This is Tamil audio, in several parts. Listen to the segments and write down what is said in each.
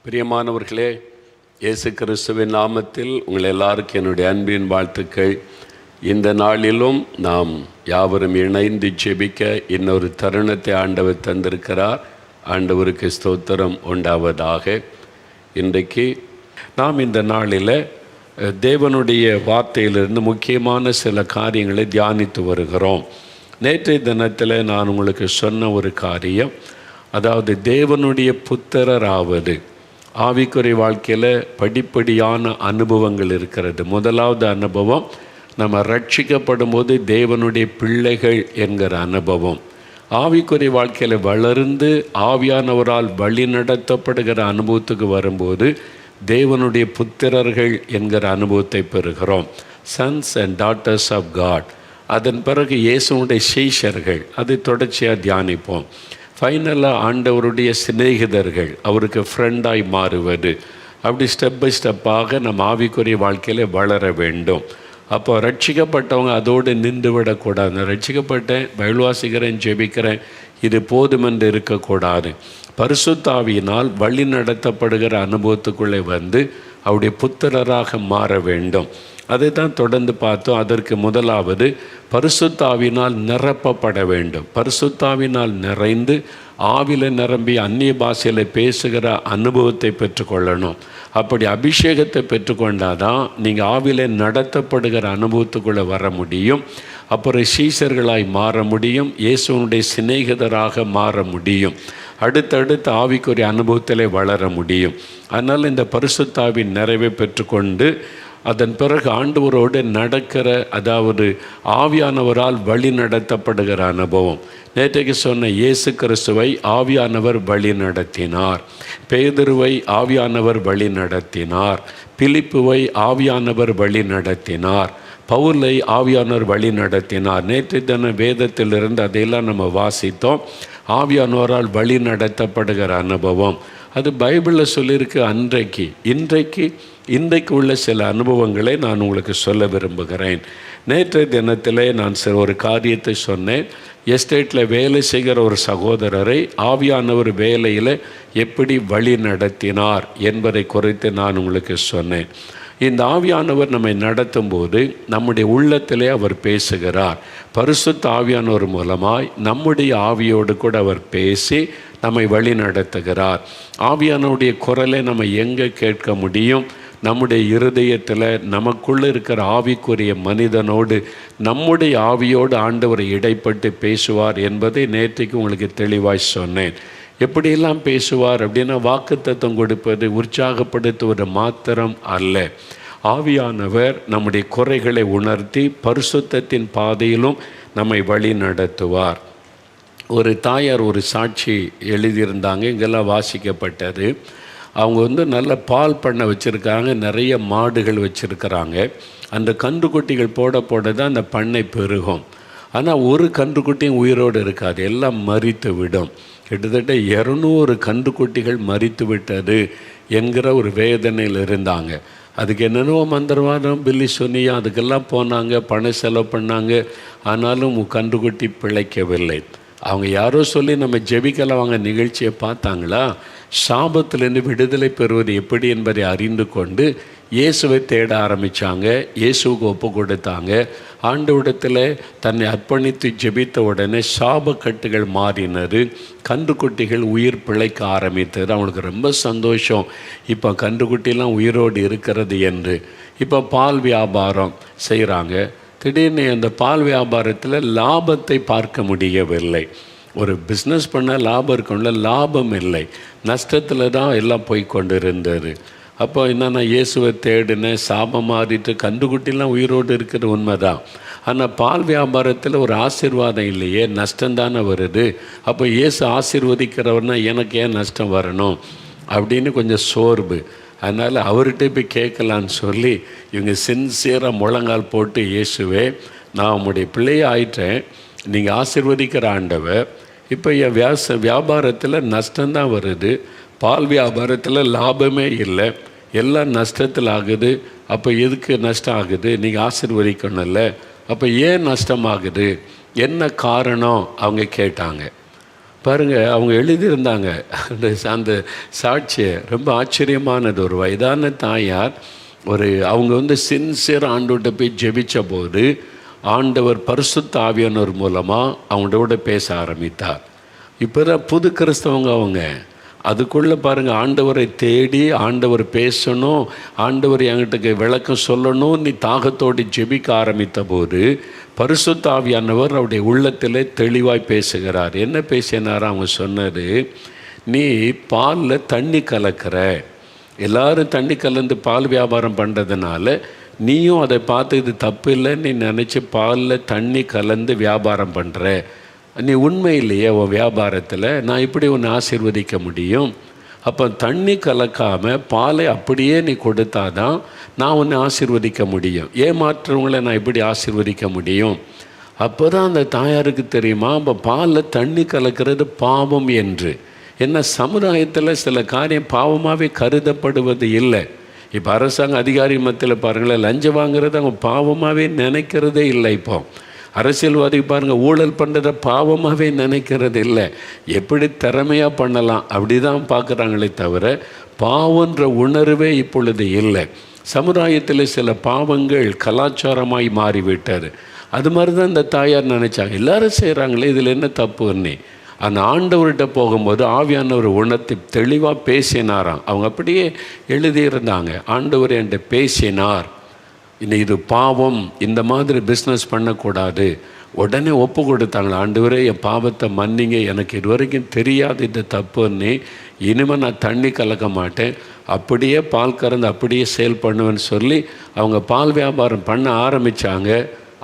பிரியமானவர்களே, இயேசு கிறிஸ்துவின் நாமத்தில் உங்கள் எல்லாருக்கும் என்னுடைய அன்பின் வாழ்த்துக்கள். இந்த நாளிலும் நாம் யாவரும் இணைந்து ஜெபிக்க இன்னொரு தருணத்தை ஆண்டவர் தந்திருக்கிறார். ஆண்டவருக்கு ஸ்தோத்திரம் உண்டாவதாக. இன்றைக்கு நாம் இந்த நாளில் தேவனுடைய வார்த்தையிலிருந்து முக்கியமான சில காரியங்களை தியானித்து வருகிறோம். நேற்றைய தினத்தில் நான் உங்களுக்கு சொன்ன ஒரு காரியம், அதாவது தேவனுடைய புத்திரராவது. ஆவிக்குரிய வாழ்க்கையில் படிப்படியான அனுபவங்கள் இருக்கிறது. முதலாவது அனுபவம், நம்ம ரட்சிக்கப்படும் போது தேவனுடைய பிள்ளைகள் என்கிற அனுபவம். ஆவிக்குரிய வாழ்க்கையில் வளர்ந்து ஆவியானவரால் வழி நடத்தப்படுகிற அனுபவத்துக்கு வரும்போது தேவனுடைய புத்திரர்கள் என்கிற அனுபவத்தை பெறுகிறோம். Sons and daughters of God. அதன் பிறகு இயேசுனுடைய சீஷர்கள், அதை தொடர்ச்சியாக தியானிப்போம். ஃபைனலாக ஆண்டவருடைய சிநேகிதர்கள், அவருக்கு ஃப்ரெண்டாய் மாறுவது. அப்படி ஸ்டெப் பை ஸ்டெப்பாக நம்ம ஆவிக்குரிய வாழ்க்கையில் வளர வேண்டும். அப்போ ரட்சிக்கப்பட்டவங்க அதோடு நின்று விடக்கூடாது. ரட்சிக்கப்பட்டேன், பைபிள் வாசிக்கிறேன், ஜெபிக்கிறேன், இது போதுமென்று இருக்கக்கூடாது. பரிசுத்த ஆவியினால் வழி நடத்தப்படுகிற அனுபவத்துக்குள்ளே வந்து அவருடைய புத்திரராக மாற வேண்டும். அதை தான் தொடர்ந்து பார்த்தோம். அதற்கு முதலாவது பரிசுத்த ஆவியினால் நிரப்பப்பட வேண்டும். பரிசுத்த ஆவியினால் நிறைந்து ஆவில நிரம்பி அந்நிய பாஷையில் பேசுகிற அனுபவத்தை பெற்றுக்கொள்ளணும். அப்படி அபிஷேகத்தை பெற்றுக்கொண்டால் தான் நீங்கள் ஆவில நடத்தப்படுகிற அனுபவத்துக்குள்ளே வர முடியும். அப்புறம் சீஷர்களாய் மாற முடியும், இயேசுனுடைய சிநேகிதராக மாற முடியும், அடுத்தடுத்து ஆவிக்குரிய அனுபவத்திலே வளர முடியும். அதனால் இந்த பரிசுத்த ஆவியின் நிறைவை பெற்றுக்கொண்டு அதன் பிறகு ஆண்டவரோடு நடக்கிற, அதாவது ஆவியானவரால் வழி நடத்தப்படுகிற அனுபவம். நேற்றைக்கு சொன்ன இயேசு கிறிஸ்துவை ஆவியானவர் வழி நடத்தினார், பேதுருவை ஆவியானவர் வழி நடத்தினார், பிலிப்புவை ஆவியானவர் வழி நடத்தினார், பவுலை ஆவியானவர் வழி நடத்தினார். நேற்று தின வேதத்திலிருந்து அதையெல்லாம் நம்ம வாசித்தோம். ஆவியானவரால் வழி நடத்தப்படுகிற அனுபவம் அது பைபிளில் சொல்லியிருக்கு. இன்றைக்கு உள்ள சில அனுபவங்களை நான் உங்களுக்கு சொல்ல விரும்புகிறேன். நேற்றைய தினத்தில் நான் ஒரு காரியத்தை சொன்னேன். எஸ்டேட்டில் வேலை செய்கிற ஒரு சகோதரரை ஆவியானவர் வேலையில் எப்படி வழி நடத்தினார் என்பதை குறித்து நான் உங்களுக்கு சொன்னேன். இந்த ஆவியானவர் நம்மை நடத்தும் போது நம்முடைய உள்ளத்திலே அவர் பேசுகிறார். பரிசுத்த ஆவியானவர் மூலமாய் நம்முடைய ஆவியோடு கூட அவர் பேசி நம்மை வழி நடத்துகிறார். ஆவியானவருடைய குரலை நம்ம எங்கே கேட்க முடியும்? நம்முடைய இருதயத்தில் நமக்குள்ளே இருக்கிற ஆவிக்குரிய மனிதனோடு நம்முடைய ஆவியோடு ஆண்டவர் இடைப்பட்டு பேசுவார் என்பதை நேற்றைக்கு உங்களுக்கு தெளிவாய் சொன்னேன். எப்படியெல்லாம் பேசுவார் அப்படின்னா, வாக்குத்தத்தம் கொடுப்பது, உற்சாகப்படுத்துவது மாத்திரம் அல்ல. ஆவியானவர் நம்முடைய குறைகளை உணர்த்தி பரிசுத்தத்தின் பாதையிலும் நம்மை வழி நடத்துவார். ஒரு தாயார் ஒரு சாட்சி எழுதியிருந்தாங்க, இங்கெல்லாம் வாசிக்கப்பட்டது. அவங்க நல்ல பால் பண்ணை வச்சுருக்காங்க, நிறைய மாடுகள் வச்சுருக்கிறாங்க. அந்த கன்றுக்குட்டிகள் போட தான் அந்த பண்ணை பெருகும். ஆனால் ஒரு கன்றுக்குட்டியும் உயிரோடு இருக்காது, எல்லாம் மரித்து விடும். கிட்டத்தட்ட 200 கன்றுக்குட்டிகள் மரித்து விட்டது என்கிற ஒரு வேதனையில் இருந்தாங்க. அதுக்கு என்னென்னவோ மந்திரவாதம், பில்லி சொன்னியா, அதுக்கெல்லாம் போனாங்க, பணம் செலவு பண்ணாங்க. ஆனாலும் கன்றுக்குட்டி பிழைக்கவில்லை. அவங்க யாரோ சொல்லி நம்ம ஜெபிக்கலாம் வாங்க நிகழ்ச்சியை பார்த்தாங்களா? சாபத்திலிருந்து விடுதலை பெறுவது எப்படி என்பதை அறிந்து கொண்டு இயேசுவை தேட ஆரம்பித்தாங்க. இயேசுவுக்கு ஒப்பு கொடுத்தாங்க. ஆண்டவரிடத்தில் தன்னை அர்ப்பணித்து ஜெபித்த உடனே சாபக்கட்டுகள் மாறினது, கன்றுக்குட்டிகள் உயிர் பிழைக்க ஆரம்பித்தது. அவங்களுக்கு ரொம்ப சந்தோஷம், இப்போ கன்றுக்குட்டிலாம் உயிரோடு இருக்கிறது என்று. இப்போ பால் வியாபாரம் செய்கிறாங்க. திடீர்னு அந்த பால் வியாபாரத்தில் லாபத்தை பார்க்க முடியவில்லை. ஒரு பிஸ்னஸ் பண்ண லாபம் இருக்கும்ல, லாபம் இல்லை, நஷ்டத்தில் தான் எல்லாம் போய் கொண்டு இருந்தது. அப்போ என்னென்னா இயேசுவை தேடினேன், சாபம் மாறிட்டு கன்றுக்குட்டிலாம் உயிரோடு இருக்கிற உண்மைதான். ஆனால் பால் வியாபாரத்தில் ஒரு ஆசீர்வாதம் இல்லையே, நஷ்டந்தானே வருது. அப்போ இயேசு ஆசீர்வதிக்கிறவர்னா எனக்கு ஏன் நஷ்டம் வரணும் அப்படின்னு கொஞ்சம் சோர்வு. அதனால் அவர்கிட்ட போய் கேட்கலான்னு சொல்லி இவங்க சின்சியராக முழங்கால் போட்டு, இயேசுவே, நான் உங்களுடைய பிள்ளையை ஆயிட்டேன், நீங்கள் ஆசீர்வதிக்கிற ஆண்டவர், இப்போ என் வியாபாரத்தில் நஷ்டம்தான் வருது, பால் வியாபாரத்தில் லாபமே இல்லை, எல்லாம் நஷ்டத்தில் ஆகுது. அப்போ எதுக்கு நஷ்டம் ஆகுது? நீங்கள் ஆசீர்வதிக்கணும்ல, அப்போ ஏன் நஷ்டமாகுது, என்ன காரணம் அவங்க கேட்டாங்க. பாருங்கள், அவங்க எழுதியிருந்தாங்க அந்த சாட்சியை. ரொம்ப ஆச்சரியமானது. ஒரு வயதான தாயார் அவங்க சின்சியர் ஆண்டவர்கிட்ட போய் ஜெபித்த போது ஆண்டவர் பரிசுத்த ஆவியானவர் மூலமாக அவங்களோட பேச ஆரம்பித்தார். இப்போ தான் புது கிறிஸ்தவங்க அவங்க. அதுக்குள்ளே பாருங்கள், ஆண்டவரை தேடி ஆண்டவர் பேசணும், ஆண்டவர் என்கிட்ட விளக்கம் சொல்லணும், நீ தாகத்தோடு ஜெபிக்க ஆரம்பித்த போது பரிசுத்த ஆவியானவர் அவருடைய உள்ளத்தில் தெளிவாய் பேசுகிறார். என்ன பேசினார்? அவங்க சொன்னார், நீ பாலில் தண்ணி கலக்கிற, எல்லோரும் தண்ணி கலந்து பால் வியாபாரம் பண்ணுறதுனால நீயும் அதை பார்த்து இது தப்பு இல்லைன்னு நீ நினச்சி பாலில் தண்ணி கலந்து வியாபாரம் பண்ணுற. நீ உண்மை இல்லையே உன் வியாபாரத்தில், நான் இப்படி உன்னை ஆசீர்வதிக்க முடியும்? அப்போ தண்ணி கலக்காமல் பாலை அப்படியே நீ கொடுத்தாதான் நான் உன்னை ஆசீர்வதிக்க முடியும். ஏமாற்றவங்களை நான் இப்படி ஆசீர்வதிக்க முடியும்? அப்போ தான் அந்த தாயாருக்கு தெரியுமா, அப்போ பாலில் தண்ணி கலக்கிறது பாவம் என்று. என்ன, சமுதாயத்தில் சில காரியம் பாவமாகவே கருதப்படுவது இல்லை. இப்போ அரசாங்க அதிகாரி மத்தியில் பாருங்களேன், லஞ்சம் வாங்குறது அவங்க பாவமாகவே நினைக்கிறதே இல்லை. இப்போ அரசியல்வாதி பாருங்கள், ஊழல் பண்ணுறதை பாவமாகவே நினைக்கிறது இல்லை. எப்படி திறமையாக பண்ணலாம் அப்படி தான் பார்க்குறாங்களே தவிர பாவன்ற உணர்வே இப்பொழுது இல்லை. சமுதாயத்தில் சில பாவங்கள் கலாச்சாரமாய் மாறிவிட்டார். அது மாதிரி தான் இந்த தாயார் நினச்சாங்க, எல்லோரும் செய்கிறாங்களே, இதில் என்ன தப்புன்னு. அந்த ஆண்டவர்கிட்ட போகும்போது ஆவியானவர் உணர்த்தி தெளிவாக பேசினாராம். அவங்க அப்படியே எழுதியிருந்தாங்க, ஆண்டவர் என்கிட்ட பேசினார், இது பாவம், இந்த மாதிரி பிஸ்னஸ் பண்ணக்கூடாது. உடனே ஒப்பு கொடுத்தாங்க, ஆண்டவரே என் பாவத்தை மன்னிங்க, எனக்கு இது வரைக்கும் தெரியாது இந்த தப்புன்னு, இனிமேல் நான் தண்ணி கலக்க மாட்டேன், அப்படியே பால் கறந்து அப்படியே சேல் பண்ணுவேன்னு சொல்லி அவங்க பால் வியாபாரம் பண்ண ஆரம்பித்தாங்க.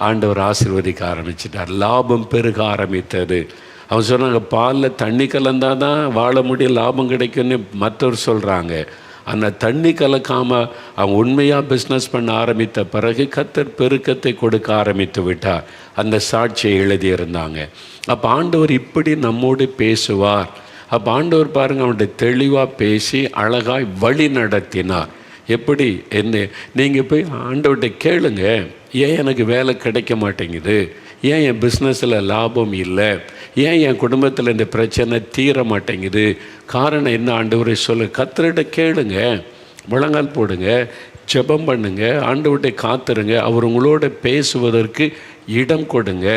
ஆண்டவர் ஆசீர்வதிக்க ஆரம்பிச்சிட்டார், லாபம் பெருக ஆரம்பித்தது. அவங்க சொன்னாங்க, பாலில் தண்ணி கலந்தால் தான் வாழ முடியும், லாபம் கிடைக்கும்னு மற்றவர் சொல்கிறாங்க. ஆனால் தண்ணி கலக்காமல் அவங்க உண்மையாக பிஸ்னஸ் பண்ண ஆரம்பித்த பிறகு கர்த்தர் பெருக்கத்தை கொடுக்க ஆரம்பித்து விட்டார். அந்த சாட்சியை எழுதியிருந்தாங்க. அப்போ ஆண்டவர் இப்படி நம்மோடு பேசுவார். அப்போ ஆண்டவர் பாருங்கள், அவனுடைய தெளிவாக பேசி அழகாய் வழி நடத்தினார். எப்படி என்ன, நீங்கள் போய் ஆண்டவர்கிட்ட கேளுங்க, ஏன் எனக்கு வேலை கிடைக்க மாட்டேங்குது, ஏன் என் பிஸ்னஸில் லாபம் இல்லை, ஏன் என் குடும்பத்தில் இந்த பிரச்சனை தீர மாட்டேங்குது, காரணம் என்ன ஆண்டவரை சொல்லு. கர்த்தர்கிட்ட கேளுங்க, முழங்கால் போடுங்க, ஜெபம் பண்ணுங்க, ஆண்டவர்கிட்ட காத்துருங்க, அவர் உங்களோட பேசுவதற்கு இடம் கொடுங்க.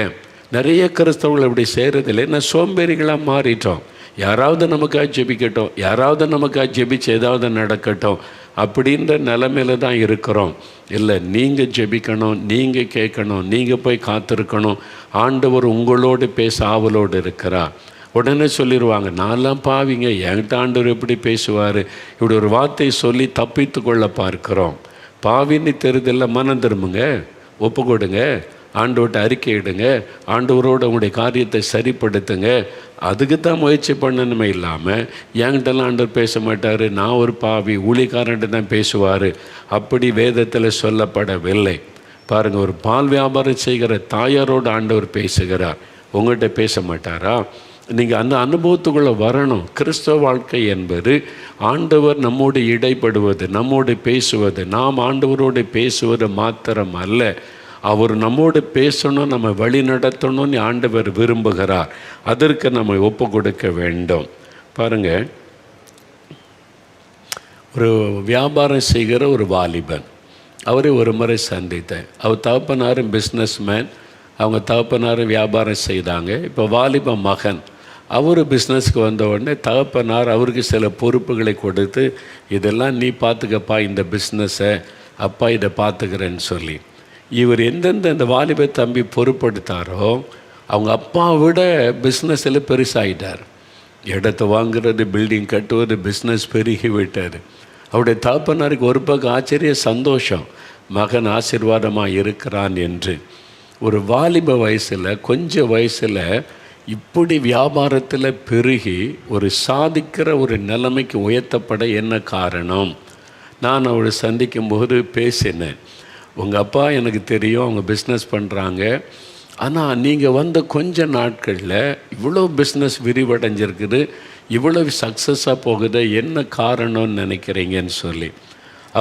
நிறைய கிறிஸ்தவர்கள் இப்படி செய்கிறதில்லை, நான் சோம்பேறிகளாக மாறிட்டோம். யாராவது நமக்காக ஜெபிக்கட்டும், யாராவது நமக்காக ஜெபிச்சு ஏதாவது நடக்கட்டும் அப்படின்ற நிலைமையில தான் இருக்கிறோம். இல்லை, நீங்கள் ஜெபிக்கணும், நீங்கள் கேட்கணும், நீங்கள் போய் காத்திருக்கணும். ஆண்டவர் உங்களோடு பேச ஆவலோடு இருக்கிறார். உடனே சொல்லிடுவாங்க, நான்லாம் பாவிங்க, என்கிட்ட ஆண்டவர் எப்படி பேசுவார், இப்படி ஒரு வார்த்தை சொல்லி தப்பித்து கொள்ள பார்க்கிறோம். பாவின்னு தெரிதில்லை, மனம் திரும்புங்க, ஒப்பு கொடுங்க, ஆண்டவர்கிட்ட அறிக்கையிடுங்க, ஆண்டவரோடு உங்களுடைய காரியத்தை சரிப்படுத்துங்க. அதுக்கு தான் முயற்சி பண்ணணுமே இல்லாமல் என்கிட்டலாம் ஆண்டவர் பேச மாட்டார், நான் ஒரு பாவி, ஊழியக்காரன்ட்டு தான் பேசுவார், அப்படி வேதத்தில் சொல்லப்படவில்லை. பாருங்கள், ஒரு பால் வியாபாரம் செய்கிற தாயாரோடு ஆண்டவர் பேசுகிறார், உங்கள்கிட்ட பேச மாட்டாரா? நீங்கள் அந்த அனுபவத்துக்குள்ளே வரணும். கிறிஸ்தவ வாழ்க்கை என்பது ஆண்டவர் நம்மோடு இடைப்படுவது, நம்மோடு பேசுவது, நாம் ஆண்டவரோடு பேசுவது மாத்திரம் அல்ல, அவர் நம்மோடு பேசணும், நம்ம வழி நடத்தணும்னு ஆண்டவர் விரும்புகிறார். அதற்கு நம்ம ஒப்பு கொடுக்க வேண்டும். பாருங்கள், ஒரு வியாபாரம் செய்கிற ஒரு வாலிபன், அவரை ஒரு முறை சந்தித்தேன். அவர் தகப்பனாரும் பிஸ்னஸ் மேன், அவங்க தகப்பனாரும் வியாபாரம் செய்தாங்க. இப்போ வாலிப மகன் அவர் பிஸ்னஸ்க்கு வந்த உடனே தகப்பனார் அவருக்கு சில பொறுப்புகளை கொடுத்து, இதெல்லாம் நீ பார்த்துக்கப்பா இந்த பிஸ்னஸை, அப்பா இதை பார்த்துக்கிறேன்னு சொல்லி இவர் எந்தெந்த இந்த வாலிப தம்பி பொறுப்படுத்தாரோ அவங்க அப்பாவை விட பிஸ்னஸில் பெருசாகிட்டார். இடத்தை வாங்குறது, பில்டிங் கட்டுவது, பிஸ்னஸ் பெருகி விட்டார். அவருடைய தகப்பனாருக்கு ஒரு பக்கம் ஆச்சரிய சந்தோஷம், மகன் ஆசீர்வாதமாக இருக்கிறான் என்று. ஒரு வாலிப வயசில், கொஞ்சம் வயசில் இப்படி வியாபாரத்தில் பெருகி ஒரு சாதிக்கிற ஒரு நிலைமைக்கு உயர்த்தப்பட என்ன காரணம்? நான் அவரை சந்திக்கும்போது பேசினேன், உங்கள் அப்பா எனக்கு தெரியும், அவங்க பிஸ்னஸ் பண்ணுறாங்க, ஆனால் நீங்கள் வந்த கொஞ்ச நாட்களில் இவ்வளோ பிஸ்னஸ் விரிவடைஞ்சிருக்குது, இவ்வளோ சக்ஸஸாக போகுது, என்ன காரணம்னு நினைக்கிறீங்கன்னு சொல்லி.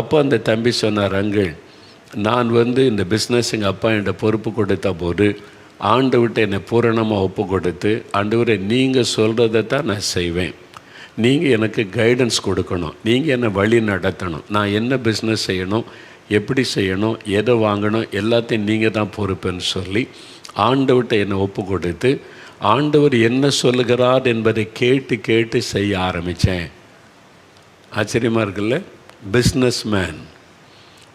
அப்போ அந்த தம்பி சொன்னார், அங்கிள், நான் இந்த பிஸ்னஸ் எங்கள் அப்பா என்கிட்ட பொறுப்பு கொடுத்த போது ஆண்டவர்கிட்ட என்னை பூரணமாக ஒப்பு கொடுத்து, ஆண்டவரே நீங்கள் சொல்கிறத தான் நான் செய்வேன், நீங்கள் எனக்கு கைடன்ஸ் கொடுக்கணும், நீங்கள் என்னை வழி நடத்தணும், நான் என்ன பிஸ்னஸ் செய்யணும், எப்படி செய்யணும், எதை வாங்கணும், எல்லாத்தையும் நீங்கள் தான் பொறுப்புன்னு சொல்லி ஆண்டவர்கிட்ட என்னை ஒப்பு கொடுத்து ஆண்டவர் என்ன சொல்லுகிறார் என்பதை கேட்டு கேட்டு செய்ய ஆரம்பித்தேன். ஆச்சரியமாக இருக்குல்ல? பிஸ்னஸ் மேன்,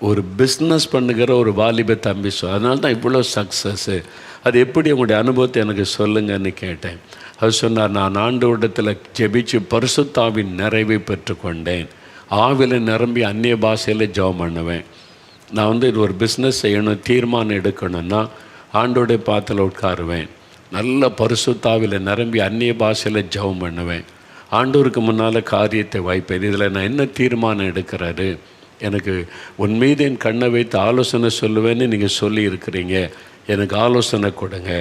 ஒரு பிஸ்னஸ் பண்ணுகிற ஒரு வாலிப தம்பி. அதனால தான் இவ்வளோ சக்ஸஸ்ஸு. அது எப்படி உங்களுடைய அனுபவத்தை எனக்கு சொல்லுங்கன்னு கேட்டேன். அது சொன்னார், நான் ஆண்டவரிடத்தில் ஜெபிச்சு பரிசுத்தாவின் நிறைவை பெற்றுக்கொண்டேன், ஆவில நிரம்பி அந்நிய பாஷையில் ஜெபம் பண்ணுவேன். நான் இது ஒரு பிஸ்னஸ் செய்யணும், தீர்மானம் எடுக்கணும்னா ஆண்டோடைய பாத்தில் உட்காருவேன், நல்ல பரிசுத்தாவில நிரம்பி அந்நிய பாஷையில் ஜெபம் பண்ணுவேன், ஆண்டவருக்கு முன்னால் காரியத்தை வைப்பேன். இதில் நான் என்ன தீர்மானம் எடுக்கிறாரு, எனக்கு உன் மீது என் கண்ணை வைத்து ஆலோசனை சொல்லுவேன்னு நீங்கள் சொல்லியிருக்கிறீங்க, எனக்கு ஆலோசனை கொடுங்க,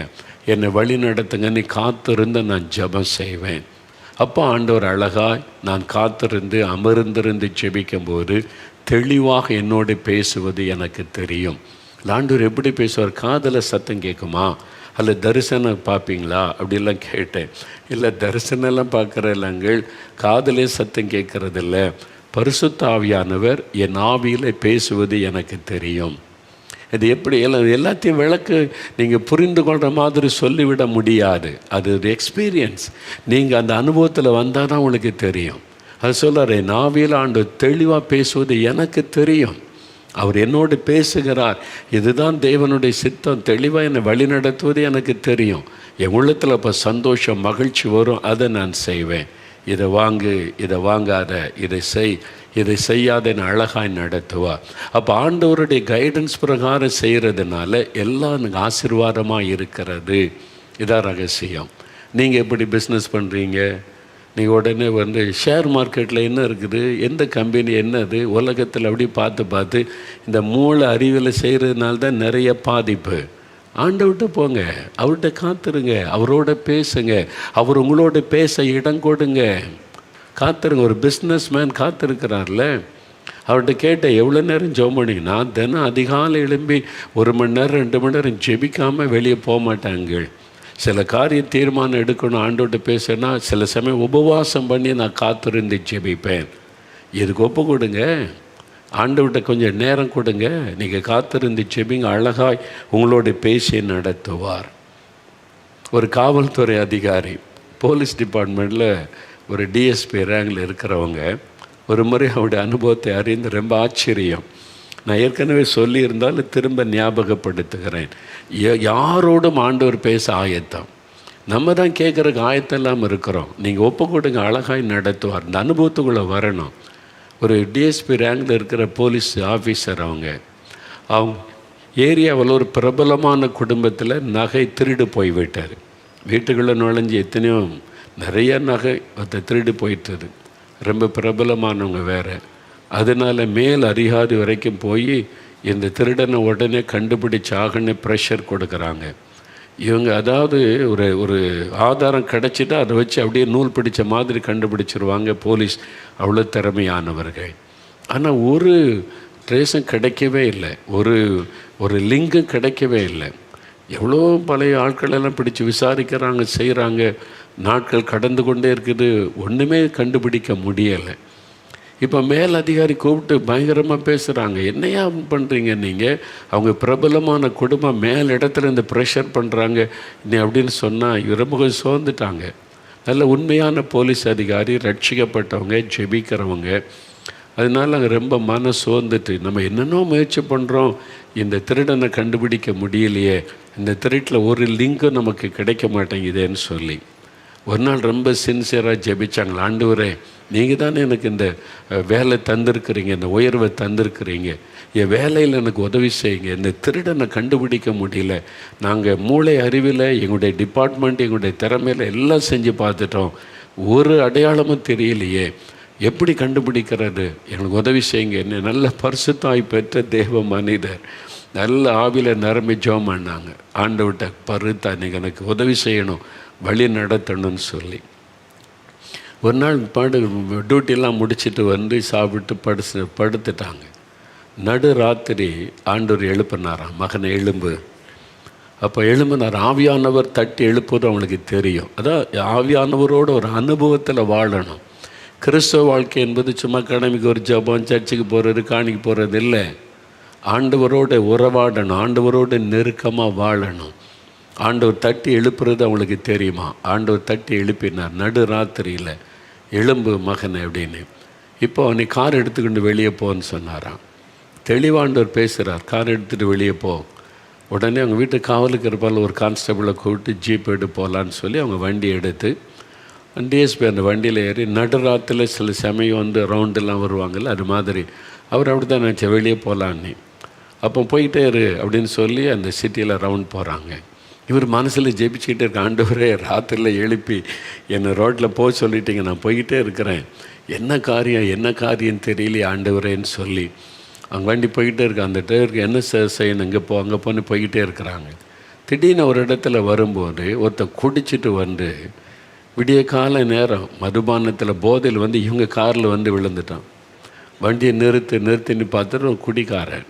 என்னை வழி நடத்துங்கன்னு காத்திருந்து நான் ஜெபம் செய்வேன். அப்போ ஆண்டவர் அழகாய் நான் காத்திருந்து அமர்ந்திருந்து ஜெபிக்கும்போது தெளிவாக என்னோடு பேசுவது எனக்கு தெரியும். ஆண்டவர் எப்படி பேசுவார்? காதில் சத்தம் கேட்குமா, அல்ல தரிசனம் பார்ப்பீங்களா அப்படிலாம் கேட்டேன். இல்லை, தரிசனம்லாம் பார்க்குற இல்லைங்கள், காதிலே சத்தம் கேட்குறதில்ல. பரிசுத்த ஆவியானவர் என் ஆவியில் பேசுவது எனக்கு தெரியும். இது எப்படி எல்லாத்தையும் விளக்கு நீங்கள் புரிந்து கொள்கிற மாதிரி சொல்லிவிட முடியாது. அது ஒரு எக்ஸ்பீரியன்ஸ். நீங்கள் அந்த அனுபவத்தில் வந்தால் தான் உங்களுக்கு தெரியும். அது சொல்கிறார், என் ஆவியில் ஆண்டு தெளிவாக பேசுவது எனக்கு தெரியும், அவர் என்னோடு பேசுகிறார், இதுதான் தேவனுடைய சித்தம், தெளிவாக என்னை வழி நடத்துவது எனக்கு தெரியும். என் உள்ளத்தில் இப்போ சந்தோஷம் மகிழ்ச்சி வரும், அதை நான் செய்வேன். இதை வாங்கு, இதை வாங்காத, இதை செய், இதை செய்யாத என்னை அழகாய் நடத்துவார். அப்போ ஆண்டவருடைய கைடன்ஸ் பிரகாரம் செய்கிறதுனால எல்லாம் எனக்கு ஆசீர்வாதமாக இருக்கிறது. இதான் ரகசியம். நீங்கள் எப்படி பிஸ்னஸ் பண்ணுறீங்க? நீங்கள் உடனே ஷேர் மார்க்கெட்டில் என்ன இருக்குது, எந்த கம்பெனி என்னது, உலகத்தில் அப்படி பார்த்து இந்த மூளை அறிவில் செய்கிறதுனால தான் நிறைய பாதிப்பு. ஆண்டவர்கிட்ட போங்க, அவர்கிட்ட காத்துருங்க, அவரோட பேசுங்க, அவர் உங்களோட பேச இடம் கொடுங்க, காத்துருங்க. ஒரு பிஸ்னஸ் மேன் காத்திருக்கிறார்ல, அவர்கிட்ட கேட்ட எவ்வளோ நேரம் ஜெபம் பண்ணிங்க? நான் தினம் அதிகாலை எழும்பி 1 மணி நேரம் 2 மணி நேரம் ஜெபிக்காமல் வெளியே போக மாட்டாங்க. சில காரியம் தீர்மானம் எடுக்கணும், ஆண்டோட்ட பேசுனா சில சமயம் உபவாசம் பண்ணி நான் காத்திருந்து ஜெபிப்பேன். இதுக்கு ஒப்பு கொடுங்க, ஆண்டவர்கிட்ட கொஞ்சம் நேரம் கொடுங்க, நீங்கள் காத்திருந்து ஜெபிங்க, அழகாய் உங்களோட பேசி நடத்துவார். ஒரு காவல்துறை அதிகாரி, போலீஸ் டிபார்ட்மெண்ட்டில் ஒரு டிஎஸ்பி ரேங்கில் இருக்கிறவங்க ஒரு முறை அவருடைய அனுபவத்தை அறிந்து ரொம்ப ஆச்சரியம். நான் ஏற்கனவே சொல்லியிருந்தாலும் திரும்ப ஞாபகப்படுத்துகிறேன். யாரோடும் ஆண்டவர் பேச ஆயத்தம், நம்ம தான் கேட்குறக்கு ஆயத்தம் இல்லாமல் இருக்கிறோம். நீங்கள் ஒப்பு கொடுங்க, அழகாய் நடத்துவார். இந்த அனுபவத்துக்குள்ளே வரணும். ஒரு டிஎஸ்பி ரேங்கில் இருக்கிற போலீஸ் ஆஃபீஸர், அவங்க ஏரியாவில் ஒரு பிரபலமான குடும்பத்தில் நகை திருடு போய்விட்டார். வீட்டுக்குள்ளே நுழைஞ்சி எத்தனையோ நிறைய நகை திருடு போயிட்டது. ரொம்ப பிரபலமானவங்க வேறு. அதனால் மேல் அதிகாரி வரைக்கும் போய் இந்த திருடனை உடனே கண்டுபிடிச்சாகன்னு ப்ரெஷர் கொடுக்குறாங்க. இவங்க அதாவது ஒரு ஆதாரம் கிடச்சிட்டா அதை வச்சு அப்படியே நூல் பிடிச்ச மாதிரி கண்டுபிடிச்சிருவாங்க போலீஸ், அவ்வளோ திறமையானவர்கள். ஆனால் ஒரு ட்ரேஸும் கிடைக்கவே இல்லை, ஒரு லிங்கும் கிடைக்கவே இல்லை. எவ்வளோ பழைய ஆட்களெல்லாம் பிடிச்சி விசாரிக்கிறாங்க, செய்கிறாங்க. நாட்கள் கடந்து கொண்டே இருக்குது, ஒன்றுமே கண்டுபிடிக்க முடியலை. இப்போ மேல் அதிகாரி கூப்பிட்டு பயங்கரமாக பேசுகிறாங்க. என்னையா பண்ணுறீங்க நீங்கள்? அவங்க பிரபலமான குடும்பம் மேல் இடத்துல இந்த ப்ரெஷர் பண்ணுறாங்க நீ அப்படின்னு சொன்னால் இவங்க கொஞ்சம் சோர்ந்துட்டாங்க. நல்ல உண்மையான போலீஸ் அதிகாரி, ரட்சிக்கப்பட்டவங்க, ஜெபிக்கிறவங்க. அதனால் அங்கே ரொம்ப மன சோர்ந்துட்டு நம்ம என்னென்னோ முயற்சி பண்ணுறோம், இந்த திருடனை கண்டுபிடிக்க முடியலையே, இந்த திருட்டில் ஒரு லிங்கும் நமக்கு கிடைக்க மாட்டேங்குதேன்னு சொல்லி ஒரு நாள் ரொம்ப சின்சியராக ஜெபிச்சாங்களா, ஆண்டவரே நீங்கள் தானே எனக்கு இந்த வேலை தந்திருக்கிறீங்க, இந்த உயர்வை தந்திருக்கிறீங்க, என் வேலையில் எனக்கு உதவி செய்யுங்க, இந்த திருடனை கண்டுபிடிக்க முடியல, நாங்கள் மூளை அறிவில் எங்களுடைய டிபார்ட்மெண்ட் எங்களுடைய திறமையில் எல்லாம் செஞ்சு பார்த்துட்டோம், ஒரு அடையாளமும் தெரியலையே, எப்படி கண்டுபிடிக்கிறது, எங்களுக்கு உதவி செய்யுங்க. என்ன நல்ல பரிசுத்தாய் பெற்ற தேவ மனிதர் நல்ல ஆவியில் நிரம்பி ஜெபம் பண்ணாங்க. ஆண்டவர்கிட்ட பருத்தா நீங்கள் எனக்கு உதவி செய்யணும், வழி நடத்தணும்னு சொல்லி ஒரு நாள் டியூட்டியெல்லாம் முடிச்சுட்டு சாப்பிட்டு படுத்துட்டாங்க. நடு ராத்திரி ஆண்டவர் எழுப்பினாராம், மகனை எழும்பு, அப்போ எழும்பினார். ஆவியானவர் தட்டி எழுப்புவது அவங்களுக்கு தெரியும். அதான் ஆவியானவரோட ஒரு அனுபவத்தில் வாழணும். கிறிஸ்தவ வாழ்க்கை என்பது சும்மா கடமைக்கு ஒரு ஜபம், சர்ச்சுக்கு போகிறது, காணிக்கு போகிறது இல்லை. ஆண்டவரோட உறவாடணும், ஆண்டவரோட நெருக்கமாக வாழணும். ஆண்டவர் தட்டி எழுப்புறது அவங்களுக்கு தெரியுமா? ஆண்டவர் தட்டி எழுப்பினார் நடு ராத்திரியில், எழும்பு மகனை அப்படின்னு. இப்போ நீ கார் எடுத்துக்கிட்டு வெளியே போன்னு சொன்னாராம். தெளிவாண்டவர் பேசுகிறார், கார் எடுத்துகிட்டு வெளியே போ. உடனே அவங்க வீட்டு காவலுக்கு இருப்பால் ஒரு கான்ஸ்டபிளை கூப்பிட்டு ஜீப் எடுத்து போகலான்னு சொல்லி அவங்க வண்டி எடுத்து டிஎஸ்பி அந்த வண்டியில் ஏறி நடுராத்தில் சில சமயம் வந்து ரவுண்டெல்லாம் வருவாங்கள்ல, அது மாதிரி அவர் அப்படி தான் நினச்சா வெளியே போகலான்னு. அப்போ போயிட்டே இரு அப்படின்னு சொல்லி அந்த சிட்டியில் ரவுண்ட் போகிறாங்க. இவர் மனசில் ஜெபிச்சுக்கிட்டே இருக்க, ஆண்டவரே ராத்திரியில் எழுப்பி என்னை ரோட்டில் போக சொல்லிட்டீங்க, நான் போய்கிட்டே இருக்கிறேன், என்ன காரியம் தெரியலையே ஆண்டவரேன்னு சொல்லி அவங்க வண்டி போய்கிட்டே இருக்கு. அந்த டிரைவருக்கு என்ன செய்யணும், இங்கே அங்கே போன்னு போய்கிட்டே இருக்கிறாங்க. திடீர்னு ஒரு இடத்துல வரும்போது ஒருத்தர் குடிச்சிட்டு வந்து விடிய கால நேரம் மதுபானத்தில் போதையில் வந்து இவங்க காரில் வந்து விழுந்துட்டான். வண்டியை நிறுத்தின்னு பார்த்துட்டு ஒரு குடிக்காரன்.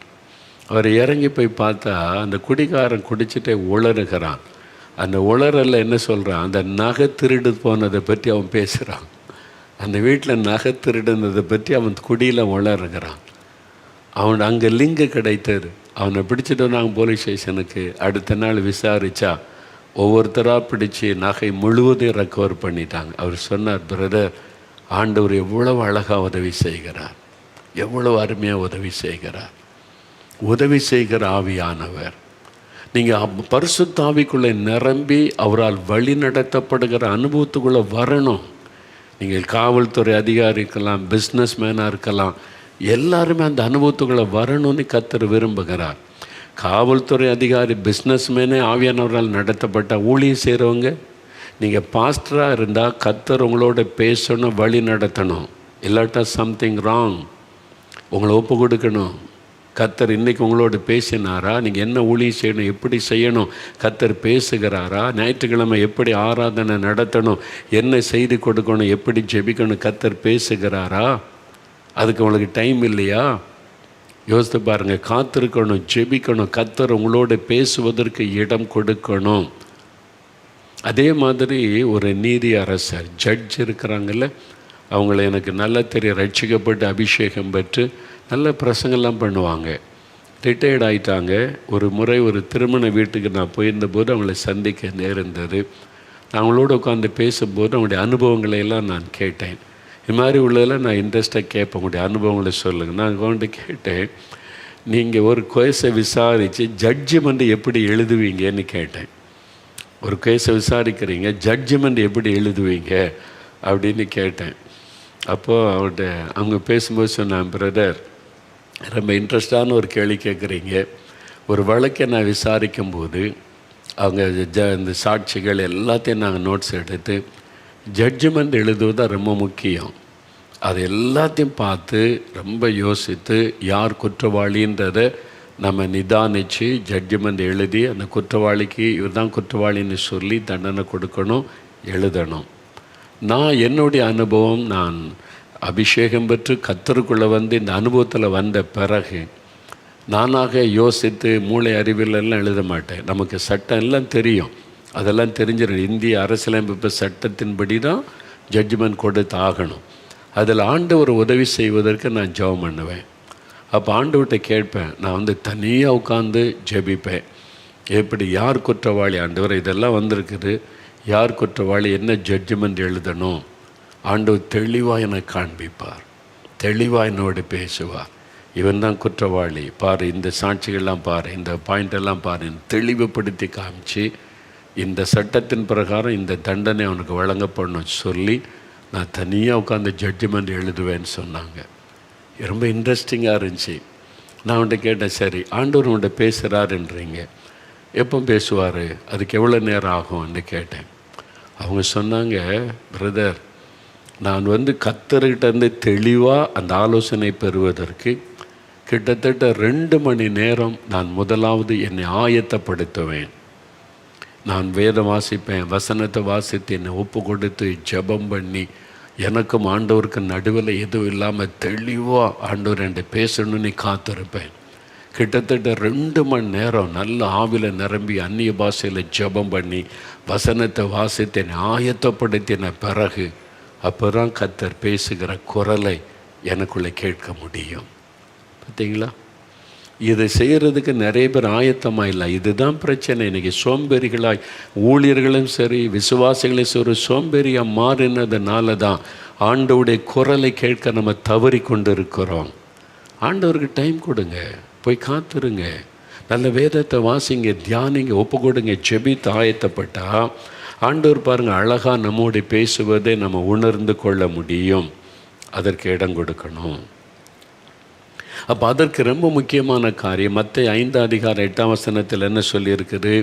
அவர் இறங்கி போய் பார்த்தா அந்த குடிக்காரன் குடிச்சிட்டே உளறுகிறான். அந்த உளறல என்ன சொல்கிறான், அந்த நகை திருடு போனதை பற்றி அவன் பேசுகிறான். அந்த வீட்டில் நகை திருடுனதை பற்றி அவன் குடியில் உளறுகிறான். அவன் அங்கே லிங்கு கிடைத்தது. அவனை பிடிச்சிட்டு வந்தாங்க போலீஸ் ஸ்டேஷனுக்கு. அடுத்த நாள் விசாரித்தா ஒவ்வொருத்தராக பிடிச்சி நகை முழுவதையும் ரெக்கவர் பண்ணிட்டாங்க. அவர் சொன்னார், பிரதர், ஆண்டவர் எவ்வளவு அழகாக உதவி செய்கிறார், எவ்வளவு அருமையாக உதவி செய்கிறார். உதவி செய்கிற ஆவியானவர். நீங்கள் பரிசுத்த ஆவிக்குள்ளே நிரம்பி அவரால் வழி நடத்தப்படுகிற அனுபவத்துக்குள்ளே வரணும். நீங்கள் காவல்துறை அதிகாரி இருக்கலாம், பிஸ்னஸ் மேனாக இருக்கலாம், எல்லாருமே அந்த அனுபவத்துக்குள்ளே வரணும்னு கர்த்தர் விரும்புகிறார். காவல்துறை அதிகாரி, பிஸ்னஸ் மேனே ஆவியானவரால் நடத்தப்பட்ட ஊழியம் செய்கிறவங்க, நீங்கள் பாஸ்டராக இருந்தால் கர்த்தர் உங்களோட பேசணும், வழி நடத்தணும். இல்லாட்டா சம்திங் ராங். உங்களை ஒப்பு கொடுக்கணும். கர்த்தர் இன்றைக்கி உங்களோட பேசினாரா, நீங்கள் என்ன ஊழியம் செய்யணும், எப்படி செய்யணும், கர்த்தர் பேசுகிறாரா, ஞாயிற்றுக்கிழமை எப்படி ஆராதனை நடத்தணும், என்ன செய்தி கொடுக்கணும், எப்படி ஜெபிக்கணும், கர்த்தர் பேசுகிறாரா? அதுக்கு உங்களுக்கு டைம் இல்லையா? யோசித்து பாருங்கள். காத்திருக்கணும், ஜெபிக்கணும், கர்த்தர் உங்களோட பேசுவதற்கு இடம் கொடுக்கணும். அதே மாதிரி ஒரு நீதி அரசர், ஜட்ஜ் இருக்கிறாங்கல்ல, அவங்கள எனக்கு நல்லா தெரியும். ரட்சிக்கப்பட்டு அபிஷேகம் பெற்று நல்ல பிரசங்கெல்லாம் பண்ணுவாங்க. ரிட்டையர்ட் ஆகிட்டாங்க. ஒரு முறை ஒரு திருமண வீட்டுக்கு நான் போயிருந்தபோது அவங்கள சந்திக்க நேர்ந்தது. நான் அவங்களோட உட்காந்து பேசும்போது அவங்களுடைய அனுபவங்களை எல்லாம் நான் கேட்டேன். இது மாதிரி உள்ளதெல்லாம் நான் இன்ட்ரெஸ்ட்டாக கேட்பேன். உங்களுடைய அனுபவங்களை சொல்லுங்கள். நான் கொண்டு கேட்டேன், நீங்கள் ஒரு கேஸை விசாரித்து ஜட்ஜ்மெண்ட் எப்படி எழுதுவீங்கன்னு கேட்டேன். ஒரு கேஸை விசாரிக்கிறீங்க, ஜட்ஜ்மெண்ட் எப்படி எழுதுவீங்க அப்படின்னு கேட்டேன். அப்போது அவர்கிட்ட அவங்க பேசும்போது சொன்னேன், பிரதர், ரொம்ப இன்ட்ரெஸ்டான ஒரு கேள்வி கேட்குறீங்க. ஒரு வழக்கை நான் விசாரிக்கும்போது அவங்க இந்த சாட்சிகள் எல்லாத்தையும் நாங்கள் நோட்ஸ் எடுத்து ஜட்ஜ்மெண்ட் எழுதுவது தான் ரொம்ப முக்கியம். அது எல்லாத்தையும் பார்த்து ரொம்ப யோசித்து யார் குற்றவாளின்றதை நம்ம நிதானித்து ஜட்ஜ்மெண்ட் எழுதி அந்த குற்றவாளிக்கு இவர் தான் குற்றவாளின்னு சொல்லி தண்டனை கொடுக்கணும், எழுதணும். நான் என்னுடைய அனுபவம், நான் அபிஷேகம் பெற்று கர்த்தருக்குள்ளே வந்து இந்த அனுபவத்தில் வந்த பிறகு நானாக யோசித்து மூளை அறிவிலெல்லாம் எழுத மாட்டேன். நமக்கு சட்டம் எல்லாம் தெரியும், அதெல்லாம் தெரிஞ்சிடும். இந்திய அரசியலமைப்பு சட்டத்தின்படி தான் ஜட்ஜ்மெண்ட் கொடுத்து ஆகணும். அதில் ஆண்டவர் உதவி செய்வதற்கு நான் ஜெபம் பண்ணுவேன். அப்போ ஆண்டவர்கிட்ட கேட்பேன். நான் வந்து தனியாக உட்காந்து ஜெபிப்பேன். எப்படி, யார் குற்றவாளி ஆண்டவர், இதெல்லாம் வந்திருக்குது, யார் குற்றவாளி, என்ன ஜட்ஜ்மெண்ட் எழுதணும். ஆண்டவர் தெளிவாக எனக்கு காண்பிப்பார், தெளிவாக என்னோடு பேசுவார். இவன் தான் குற்றவாளி, பாரு, இந்த சாட்சிகள்லாம் பாரு, இந்த பாயிண்டெல்லாம் பாரு, தெளிவுபடுத்தி காமிச்சு இந்த சட்டத்தின் பிரகாரம் இந்த தண்டனை அவனுக்கு வழங்கப்படணும் சொல்லி நான் தனியாக உட்காந்து ஜட்ஜ்மெண்ட் எழுதுவேன்னு சொன்னாங்க. ரொம்ப இன்ட்ரெஸ்டிங்காக இருந்துச்சு. நான் அவன்கிட்ட கேட்டேன், சரி ஆண்டவர் உன்கிட்ட பேசுகிறாருன்றீங்க, எப்போ பேசுவார், அதுக்கு எவ்வளோ நேரம் ஆகும்னு கேட்டேன். அவங்க சொன்னாங்க, பிரதர், நான் வந்து கர்த்தர்கிட்டேருந்து தெளிவாக அந்த ஆலோசனை பெறுவதற்கு கிட்டத்தட்ட 2 மணி நேரம் நான் முதலாவது என்னை ஆயத்தப்படுத்துவேன். நான் வேதம் வாசிப்பேன், வசனத்தை வாசித்து என்னை ஒப்பு கொடுத்து ஜெபம் பண்ணி எனக்கும் ஆண்டவருக்கு நடுவில் எதுவும் இல்லாமல் தெளிவாக ஆண்டவர் என்கிட்ட பேசணும்னு காத்திருப்பேன். கிட்டத்தட்ட 2 மணி நேரம் நல்ல ஆவியில் நிரம்பி அந்நிய பாஷையில் ஜெபம் பண்ணி வசனத்தை வாசித்து ஆயத்தப்படுத்தின பிறகு அப்போதான் கர்த்தர் பேசுகிற குரலை எனக்குள்ளே கேட்க முடியும். பார்த்தீங்களா? இதை செய்கிறதுக்கு நிறைய பேர் ஆயத்தமாக இல்லை. இதுதான் பிரச்சனை. இன்றைக்கி சோம்பேறிகளாய் ஊழியர்களும் சரி விசுவாசிகளும் சரி சோம்பேறியாக மாறினதுனால தான் ஆண்டவருடைய குரலை கேட்க நம்ம தவறி கொண்டு இருக்கிறோம். ஆண்டவருக்கு டைம் கொடுங்க, போய் காத்துருங்க, நல்ல வேதத்தை வாசிங்க, தியானிங்க, ஒப்பு கொடுங்க, ஜெபித்து ஆயத்தப்பட்டால் ஆண்டவர் பாருங்கள் அழகாக நம்மோடு பேசுவதை நம்ம உணர்ந்து கொள்ள முடியும். அதற்கு இடம் கொடுக்கணும். அப்போ அதற்கு ரொம்ப முக்கியமான காரியம் மத்தேயு 5:8 என்ன சொல்லியிருக்குது?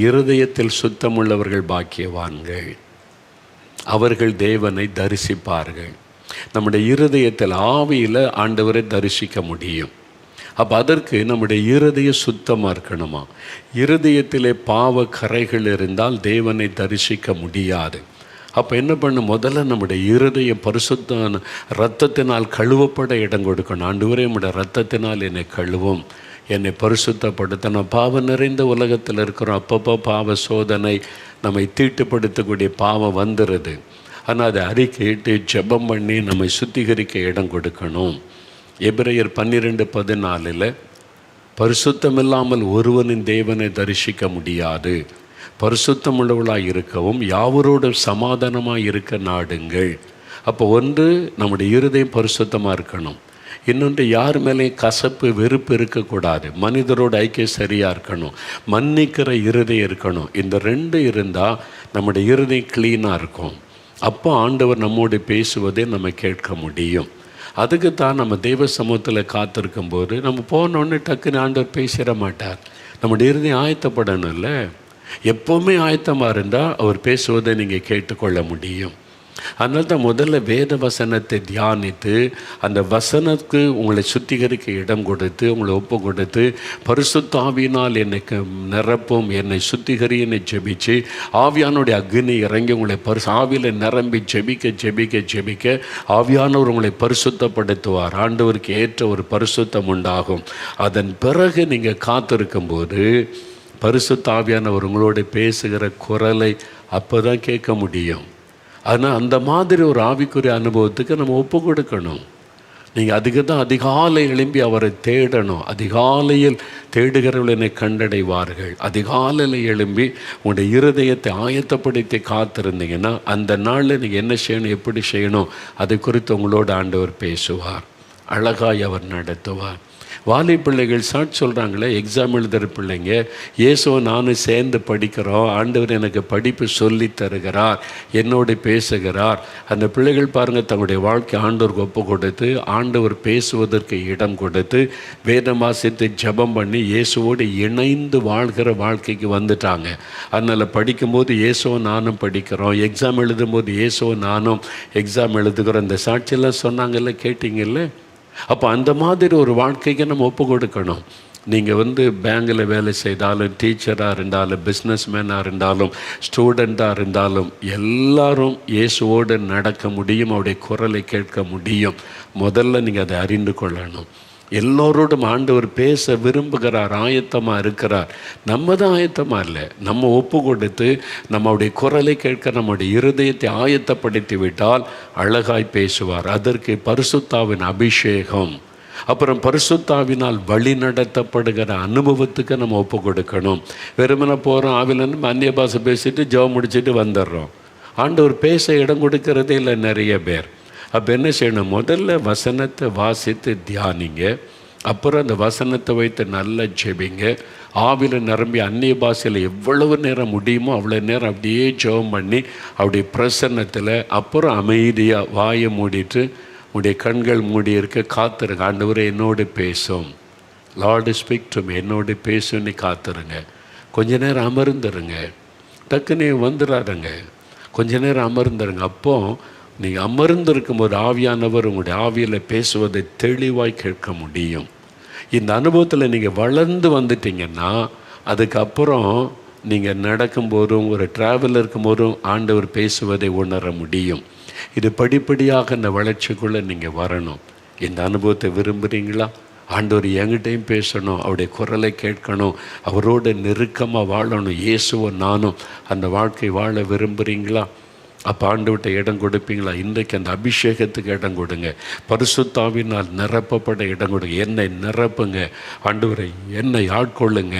இருதயத்தில் சுத்தமுள்ளவர்கள் பாக்கியவான்கள், அவர்கள் தேவனை தரிசிப்பார்கள். நம்முடைய இருதயத்தில் ஆவியில் ஆண்டவரை தரிசிக்க முடியும். அப்போ அதற்கு நம்முடைய இருதயம் சுத்தமாக இருக்கணுமா? இருதயத்திலே பாவ கரைகள் இருந்தால் தேவனை தரிசிக்க முடியாது. அப்போ என்ன பண்ண? முதல்ல நம்முடைய இருதய பரிசுத்த இரத்தத்தினால் கழுவப்பட இடம் கொடுக்கணும். ஆண்டவரே நம்முடைய இரத்தத்தினால் என்னை கழுவும், என்னை பரிசுத்தப்படுத்த. நம்ம பாவம் நிறைந்த உலகத்தில் இருக்கிறோம். அப்பப்போ பாவ சோதனை நம்மை தீட்டுப்படுத்தக்கூடிய பாவம் வந்துடுது. ஆனால் அதை அறிக்கையிட்டு ஜெபம் பண்ணி நம்மை சுத்திகரிக்க இடம் கொடுக்கணும். எபிரேயர் 12:14 பரிசுத்தமில்லாமல் ஒருவனின் தேவனை தரிசிக்க முடியாது, பரிசுத்தமுள்ளவளாக இருக்கவும் யாவரோடு சமாதானமாக இருக்க நாடுங்கள். அப்போ ஒன்று நம்முடைய இருதயம் பரிசுத்தமாக இருக்கணும். இன்னொன்று யார் மேலேயும் கசப்பு வெறுப்பு இருக்கக்கூடாது. மனிதரோட ஐக்கியம் சரியாக இருக்கணும். மன்னிக்கிற இருதயம் இருக்கணும். இந்த 2 இருந்தால் நம்முடைய இருதயம் க்ளீனாக இருக்கும். அப்போ ஆண்டவர் நம்மோடு பேசுவதை நம்ம கேட்க முடியும். அதுக்கு தான் நம்ம தெய்வ சமூகத்தில் காத்திருக்கும்போது நம்ம போனோடனே டக்குன்னு ஆண்டவர் பேசிட மாட்டார். நம்முடைய இருதயம் ஆயத்தப்படணும். இல்லை, எப்போவுமே ஆயத்தமாக இருந்தால் அவர் பேசுவதை நீங்கள் கேட்டுக்கொள்ள முடியும். அதனால தான் முதல்ல வேத வசனத்தை தியானித்து அந்த வசனத்துக்கு உங்களை சுத்திகரிக்க இடம் கொடுத்து உங்களை ஒப்பு கொடுத்து பரிசுத்த ஆவியினால் என்னை நிரப்பும், என்னை சுத்திகரி, என்னை ஜெபிச்சு ஆவியானுடைய அக்னி இறங்கி உங்களை ஆவியில் நிரம்பி ஜெபிக்க ஜெபிக்க ஜெபிக்க ஆவியானவர் உங்களை பரிசுத்தப்படுத்துவார். ஆண்டவருக்கு ஏற்ற ஒரு பரிசுத்தம் உண்டாகும். அதன் பிறகு நீங்கள் காத்திருக்கும்போது பரிசுத்த ஆவியானவர் உங்களோட பேசுகிற குரலை அப்போ தான் கேட்க முடியும். ஆனால் அந்த மாதிரி ஒரு ஆவிக்குரிய அனுபவத்துக்கு நம்ம ஒப்பு கொடுக்கணும். நீங்கள் அதுக்கு தான் அதிகாலை எழும்பி அவரை தேடணும். அதிகாலையில் தேடுகிறவர்கள் என்னை கண்டடைவார்கள். அதிகாலையில் எழும்பி உங்களுடைய இருதயத்தை ஆயத்தப்படுத்தி காத்திருந்தீங்கன்னா அந்த நாளில் நீங்கள் என்ன செய்யணும், எப்படி செய்யணும், அதை குறித்து உங்களோட ஆண்டவர் பேசுவார். அழகாய் அவர் நடத்துவார். வாலி பிள்ளைகள் சாட்சி சொல்கிறாங்களே, எக்ஸாம் எழுதுகிற பிள்ளைங்க, இயேசுவை நானும் சேர்ந்து படிக்கிறோம், ஆண்டவர் எனக்கு படிப்பு சொல்லி தருகிறார், என்னோடு பேசுகிறார். அந்த பிள்ளைகள் பாருங்கள் தங்களுடைய வாழ்க்கை ஆண்டவருக்கு ஒப்பு கொடுத்து ஆண்டவர் பேசுவதற்கு இடம் கொடுத்து வேதம் வாசித்து ஜெபம் பண்ணி இயேசுவோடு இணைந்து வாழ்கிற வாழ்க்கைக்கு வந்துட்டாங்க. அதனால் படிக்கும்போது இயேசுவை நானும் படிக்கிறோம், எக்ஸாம் எழுதும்போது இயேசுவை நானும் எக்ஸாம் எழுதுகிறோம். இந்த சாட்சியெல்லாம் சொன்னாங்கல்ல, கேட்டிங்கல்ல? அப்போ அந்த மாதிரி ஒரு வாழ்க்கைக்கு நம்ம ஒப்பு கொடுக்கணும். நீங்கள் பேங்கில் வேலை செய்தாலும், டீச்சராக இருந்தாலும், பிஸ்னஸ்மேனாக இருந்தாலும், ஸ்டூடெண்ட்டாக இருந்தாலும் எல்லாரும் இயேசுவோடு நடக்க முடியும், அவருடைய குரலை கேட்க முடியும். முதல்ல நீங்கள் அதை அறிந்து கொள்ளணும். எல்லோரோடும் ஆண்டவர் பேச விரும்புகிறார், ஆயத்தமாக இருக்கிறார். நம்ம தான் ஆயத்தமாக இல்லை. நம்ம ஒப்பு கொடுத்து நம்முடைய குரலை கேட்க நம்முடைய இருதயத்தை ஆயத்தப்படுத்தி விட்டால் அழகாய் பேசுவார். அதற்கு பரிசுத்தாவின் அபிஷேகம், அப்புறம் பரிசுத்தாவினால் வழி நடத்தப்படுகிற அனுபவத்துக்கு நம்ம ஒப்பு கொடுக்கணும். வெறுமனை போகிறோம், ஆவிலன்னு அந்நிய பாஷை பேசிட்டு ஜெபம் முடிச்சுட்டு வந்துடுறோம். ஆண்டவர் பேச இடம் கொடுக்கறதே இல்லை நிறைய பேர். அப்போ என்ன செய்யணும்? முதல்ல வசனத்தை வாசித்து தியானிங்க. அப்புறம் அந்த வசனத்தை வைத்து நல்லா ஜெபிங்க. ஆவியில் நிரம்பி அந்நிய பாஷையில் எவ்வளவு நேரம் முடியுமோ அவ்வளோ நேரம் அப்படியே ஜெபம் பண்ணி அவருடைய பிரசன்னத்தில் அப்புறம் அமைதியாக வாயை மூடிட்டு உடைய கண்கள் மூடி இருக்க காத்துருங்க. ஆண்டவரே என்னோடு பேசும், லார்டு ஸ்பீக் டு மீ, என்னோடு பேசுன்னு காத்துருங்க. கொஞ்ச நேரம் அமர்ந்துருங்க, டக்குன்னு வந்துடாருங்க. கொஞ்ச நேரம் அமர்ந்துருங்க. அப்போது நீங்கள் அமர்ந்திருக்கும்போது ஆவியானவர் உங்களுடைய ஆவியில் பேசுவதை தெளிவாய் கேட்க முடியும். இந்த அனுபவத்தில் நீங்கள் வளர்ந்து வந்துட்டீங்கன்னா அதுக்கப்புறம் நீங்கள் நடக்கும்போதும் ஒரு ட்ராவல் இருக்கும்போதும் ஆண்டவர் பேசுவதை உணர முடியும். இது படிப்படியாக இந்த வளர்ச்சிக்குள்ளே நீங்கள் வரணும். இந்த அனுபவத்தை விரும்புகிறீங்களா? ஆண்டவர் என்கிட்டையும் பேசணும், அவருடைய குரலை கேட்கணும், அவரோட நெருக்கமாக வாழணும். இயேசுவும் நானும் அந்த வாழ்க்கை வாழ விரும்புகிறீங்களா? அப்போ ஆண்டவர்கிட்ட இடம் கொடுப்பீங்களா? இன்றைக்கு அந்த அபிஷேகத்துக்கு இடம் கொடுங்க. பரிசுத்தாவினால் நிரப்பப்பட இடம் கொடுங்க. என்னை நிரப்புங்க ஆண்டவரை, என்னை ஆட்கொள்ளுங்க.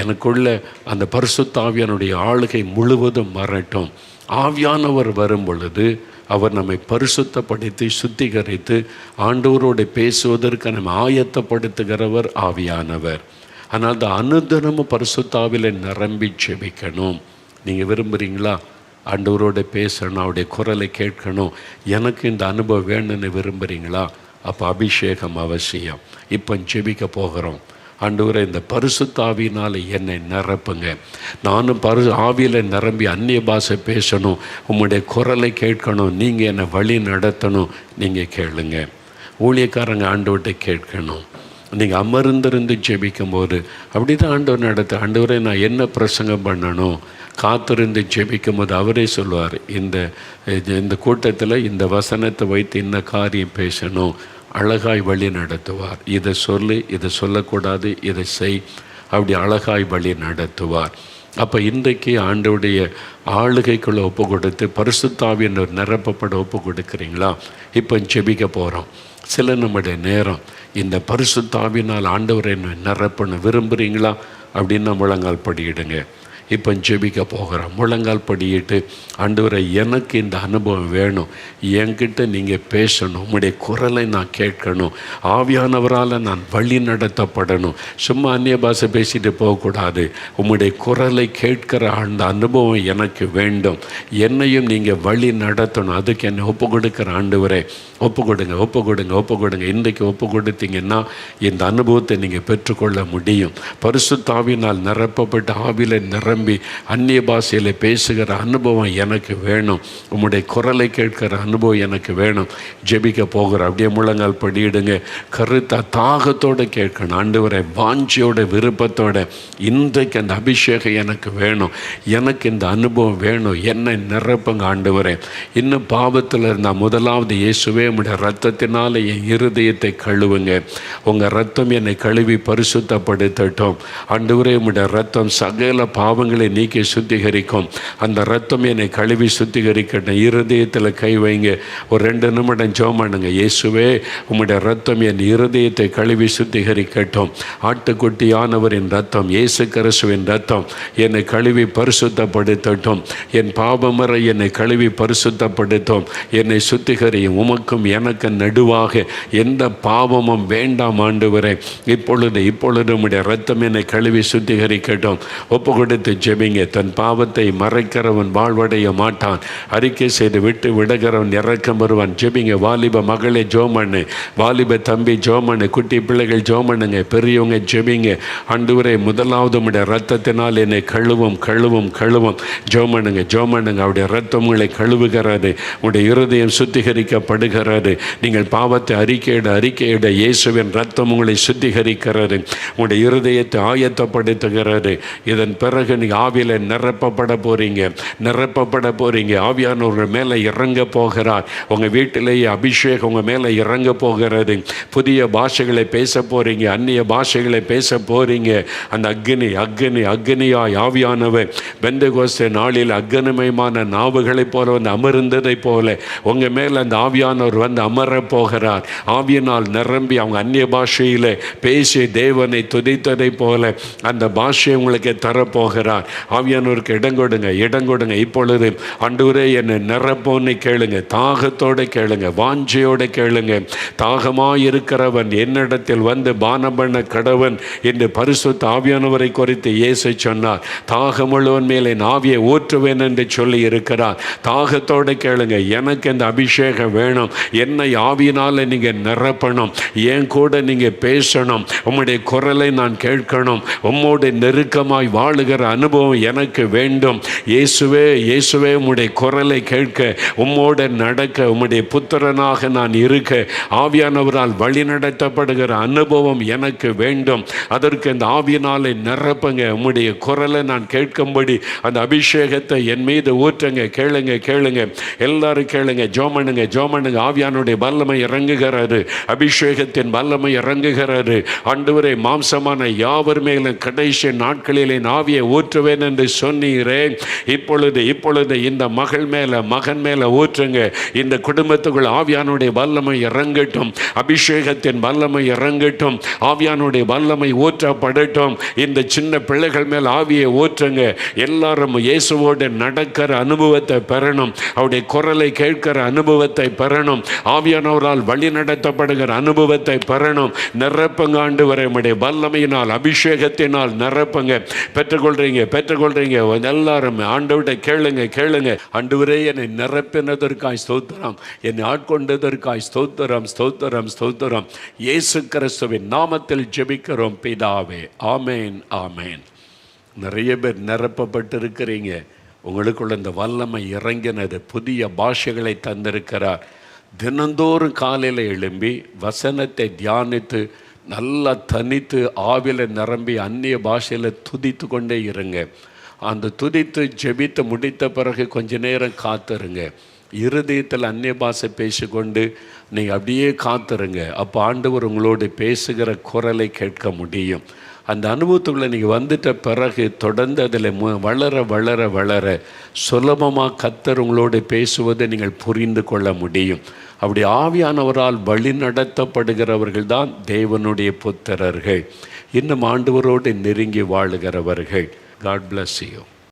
எனக்குள்ள அந்த பரிசுத்தாவியனுடைய ஆளுகை முழுவதும் வரட்டும். ஆவியானவர் வரும் பொழுது அவர் நம்மை பரிசுத்தப்படுத்தி சுத்திகரித்து ஆண்டவரோடு பேசுவதற்கு நம்ம ஆயத்தப்படுத்துகிறவர் ஆவியானவர். ஆனால் அந்த அனுதினமும் பரிசுத்தாவில நிரம்பி செபிக்கணும். நீங்கள் விரும்புகிறீங்களா? ஆண்டவரோட பேசணும், அவருடைய குரலை கேட்கணும், எனக்கு இந்த அனுபவம் வேணும்னு விரும்புகிறீங்களா? அப்போ அபிஷேகம் அவசியம். இப்போ ஜெபிக்க போகிறோம். ஆண்டவரே, இந்த பரிசுத்தாவினால் என்னை நிரப்புங்க. நானும் ஆவியில் நிரம்பி அந்நிய பாஷை பேசணும், உம்முடைய குரலை கேட்கணும், நீங்கள் என்னை வழி நடத்தணும். நீங்கள் கேளுங்க. ஊழியக்காரங்க ஆண்டவர்கிட்ட கேட்கணும். நீங்கள் அமர்ந்திருந்து ஜெபிக்கும் போது அப்படி தான் ஆண்டவர் நடத்த. ஆண்டவரே, நான் என்ன பிரசங்கம் பண்ணணும்? காத்திருந்து ஜெபிக்கும் போது அவரே சொல்லுவார், இந்த கூட்டத்தில் இந்த வசனத்தை வைத்து இந்த காரியம் பேசணும். அழகாய் வழி நடத்துவார். இதை சொல்லு, இதை சொல்லக்கூடாது, இதை செய், அப்படி அழகாய் வழி நடத்துவார். அப்போ இன்றைக்கு ஆண்டவருடைய ஆளுகைக்குள்ளே ஒப்பு கொடுத்து பரிசுத்தாவியின் நிரப்பப்பட ஒப்பு கொடுக்குறீங்களா? இப்போ ஜெபிக்க போகிறோம். சில நம்முடைய நேரம் இந்த பரிசுத்தாவினால் ஆண்டவரை நிரப்பணும் விரும்புகிறீங்களா அப்படின்னு முழங்கால் படியிடுங்க. இப்போ ஜெபிக்க போகிறோம். முழங்கால் படியிட்டு, ஆண்டவரை, எனக்கு இந்த அனுபவம் வேணும், என்கிட்ட நீங்கள் பேசணும், உம்முடைய குரலை நான் கேட்கணும், ஆவியானவரால் நான் வழி நடத்தப்படணும். சும்மா அந்நிய பாஷை பேசிட்டு போகக்கூடாது. உம்முடைய குரலை கேட்கிற அந்த அனுபவம் எனக்கு வேண்டும். என்னையும் நீங்கள் வழி நடத்தணும். அதுக்கு என்னை ஒப்பு கொடுக்குற ஆண்டவரே, ஒப்பு கொடுங்க, ஒப்பு கொடுங்க, ஒப்பு கொடுங்க. இன்றைக்கு ஒப்பு கொடுத்தீங்கன்னா இந்த அனுபவத்தை நீங்கள் பெற்றுக்கொள்ள முடியும். பரிசுத்தாவினால் நிரப்பப்பட்ட ஆவியில் நிரம்பி அந்நிய பாஷையில் பேசுகிற அனுபவம் எனக்கு வேணும். உம்முடைய குரலை கேட்கிற அனுபவம் எனக்கு வேணும். ஜெபிக்க போகிற அப்படியே முழங்கால் படியிடுங்க. கருத்தா தாகத்தோடு கேட்கணும். ஆண்டவரை, வாஞ்சியோட விருப்பத்தோட இன்றைக்கு அந்த அபிஷேகம் எனக்கு வேணும், எனக்கு இந்த அனுபவம் வேணும், என்னை நிரப்புங்க ஆண்டவரே. இன்னும் பாவத்தில் இருந்தால் முதலாவது இயேசுவே, உம்முடைய இரத்தத்தினால என் இருதயத்தை கழுவுங்க. உங்கள் இரத்தம் என்னை கழுவி பரிசுத்தப்படுத்தட்டும். ஆண்டவரே, உம்முடைய இரத்தம் சகல பாவங்களை நீக்கி சுத்திகரிக்கும். அந்த இரத்தம் என்னை கழுவி சுத்திகரிக்கட்டும். இருதயத்தில் கை வைங்க. ஒரு 2 நிமிடம் ஜெபம் பண்ணுங்க. இயேசுவே, உம்முடைய இரத்தம் என் இருதயத்தை கழுவி சுத்திகரிக்கட்டும். ஆட்டுக்குட்டியானவரின் இரத்தம், இயேசு கிறிஸ்துவின் இரத்தம் என்னை கழுவி பரிசுத்தப்படுத்தட்டும். என் பாவமறை என்னை கழுவி பரிசுத்தப்படுத்தும். என்னை சுத்திகரியும். உமக்கும் எனக்கு நடுவாக எந்த பாவமும் வேண்டாம் ஆண்டவரே. இப்பொழுது உம்முடைய இரத்தம் என்னை கழுவி சுத்திகரிக்கட்டும். ஒப்பு கொடுத்து ஜெபிங்க. தன் பாவத்தை மறைக்கிறவன் வாழ்வடைய மாட்டான். அறிக்கை செய்து விட்டு விடுகிறவன் இறக்கம் வருவான். ஜெபிங்க. வாலிப மகளே ஜெபம் பண்ணு, வாலிப தம்பி ஜெபம் பண்ணு, குட்டி பிள்ளைகள் ஜெபம் பண்ணுங்க, பெரியவங்க ஜெபிங்க. ஆண்டவரே, முதலாவது உம்முடைய இரத்தத்தினால் என்னை கழுவும் கழுவும் கழுவும். ஜெபம் பண்ணுங்க, ஜெபம் பண்ணுங்க. அவருடைய இரத்தம் உங்களை கழுவுகிறது. உங்களுடைய இருதயம் சுத்திகரிக்கப்படுகிறது. நீங்கள் பாவத்தை அறிக்கையிட இயேசுவின் இரத்தம் உங்களை சுத்திகரிக்கிறது. உங்களுடைய இருதயத்தை ஆயத்தப்படுத்துகிறது. இதன் பிறகு நீங்கள் ஆவியில் நிரப்பப்பட போறீங்க. ஆவியானவர் மேலே இறங்க போகிறார். உங்கள் வீட்டிலேயே அபிஷேகம் உங்கள் மேலே இறங்க போகிறது. புதிய பாஷைகளை பேச போறீங்க, அந்நிய பாஷைகளை பேச போறீங்க. அந்த அக்னியாய் ஆவியானவர் பெந்தெகோஸ்தே நாளில் அக்னிமயமான நாவுகளைப் போல வந்து அமர்ந்ததை போல உங்கள் மேலே அந்த ஆவியானவர் வந்து அமர போகிறார். ஆவியினால் நிரம்பி அவங்க அந்நிய பாஷையில் பேசி தேவனை துதித்ததை போல அந்த பாஷையை உங்களுக்கு தரப்போகிறார். ஆவியானவருக்கு இடம் கொடுங்க. இப்பொழுது ஆண்டவரே, என்னை நிரப்போன்னு கேளுங்க. தாகத்தோடு கேளுங்க, வாஞ்சையோடு கேளுங்க. தாகமாயிருக்கிறவன் என்னிடத்தில் வந்து பானம் பண்ண கடவன் என்று பரிசுத்த ஆவியானவரை குறித்து இயேசு சொன்னார். தாகமுள்ளவன் மேலே என் ஆவியை ஊற்றுவேன் என்று சொல்லி இருக்கிறார். தாகத்தோடு கேளுங்க. எனக்கு இந்த அபிஷேகம் வேணும். என்னை ஆவியினால் நீங்கள் நிரப்பணும். என் கூட நீங்கள் பேசணும். உம்முடைய குரலை நான் கேட்கணும். உம்மோடு நெருக்கமாய் வாழுகிற அனுபவம் எனக்கு வேண்டும். இயேசுவே, உம்முடைய குரலை கேட்க, உம்மோடு நடக்க, உம்முடைய புத்திரனாக நான் இருக்க ஆவியானவரால் வழி நடத்தப்படுகிற அனுபவம் எனக்கு வேண்டும். அதற்கு இந்த ஆவியினாலே நிரப்புங்க. உம்முடைய குரலை நான் கேட்கும்படி அந்த அபிஷேகத்தை என் மீது ஊற்றுங்க. கேளுங்க. எல்லாரும் கேளுங்க. ஜெபம் பண்ணுங்க. ஆவியானுடைய வல்லமை இறங்குகிறாரு, அபிஷேகத்தின் வல்லமை இறங்குகிறாரு. ஆண்டவரே, மாம்சமான யாவர் மேலும் கடைசி நாட்களிலே ஆவியை ஊற்றுவேன் என்று சொன்னீரே. இப்பொழுது இந்த மகள் மேல, மகன் மேல ஊற்றுங்க. இந்த குடும்பத்துக்குள் ஆவியானுடைய வல்லமை இறங்கட்டும், அபிஷேகத்தின் வல்லமை இறங்கட்டும், ஆவியானுடைய வல்லமை ஊற்றப்படட்டும். இந்த சின்ன பிள்ளைகள் மேல் ஆவியை ஊற்றுங்க. எல்லாரும் இயேசுவோடு நடக்கிற அனுபவத்தை பெறணும், அவருடைய குரலை கேட்கிற அனுபவத்தை பெறணும், ஆவியானவரால் வழி நடத்தப்படுகிற அனுபவத்தை பெறணும். நிரப்புங்க ஆண்டவரே, உம்முடைய வல்லமையினால், அபிஷேகத்தினால் நிரப்புங்க. பெற்றுக்கொள்றீங்க எல்லாரும் ஆண்டவரை கேளுங்க. ஆண்டவரே, என்னை நிரப்பினதற்காய் ஸ்தோத்திரம், என்னை ஆட்கொண்டதற்காய் ஸ்தோத்திரம். இயேசு கிறிஸ்துவின் நாமத்தில் ஜெபிக்கிறோம் பிதாவே, ஆமேன். நிறைய பேர் நிரப்பப்பட்டிருக்கிறீங்க. உங்களுக்குள்ள இந்த வல்லமை இறங்கினது, புதிய பாஷைகளை தந்திருக்கிறார். தினந்தோறும் காலையில் எழும்பி வசனத்தை தியானித்து நல்லா தனித்து ஆவில நிரம்பி அந்நிய பாஷையில் துதித்து கொண்டே இருங்க. அந்த துதித்து ஜெபித்து முடித்த பிறகு கொஞ்ச நேரம் காத்துருங்க. இருதயத்தில் அந்நிய பாஷை பேசிக்கொண்டு நீங்கள் அப்படியே காத்துருங்க. அப்போ ஆண்டவர் உங்களோடு பேசுகிற குரலை கேட்க முடியும். அந்த அனுபவத்துக்குள்ளே நீங்கள் வந்துட்ட பிறகு தொடர்ந்து அதில் வளர சுலபமாக கர்த்தர் உங்களோடு பேசுவதை நீங்கள் புரிந்து கொள்ள முடியும். அப்படி ஆவியானவரால் வழி நடத்தப்படுகிறவர்கள் தான் தேவனுடைய புத்திரர்கள், இன்னும் ஆண்டவரோடு நெருங்கி வாழுகிறவர்கள். God bless you.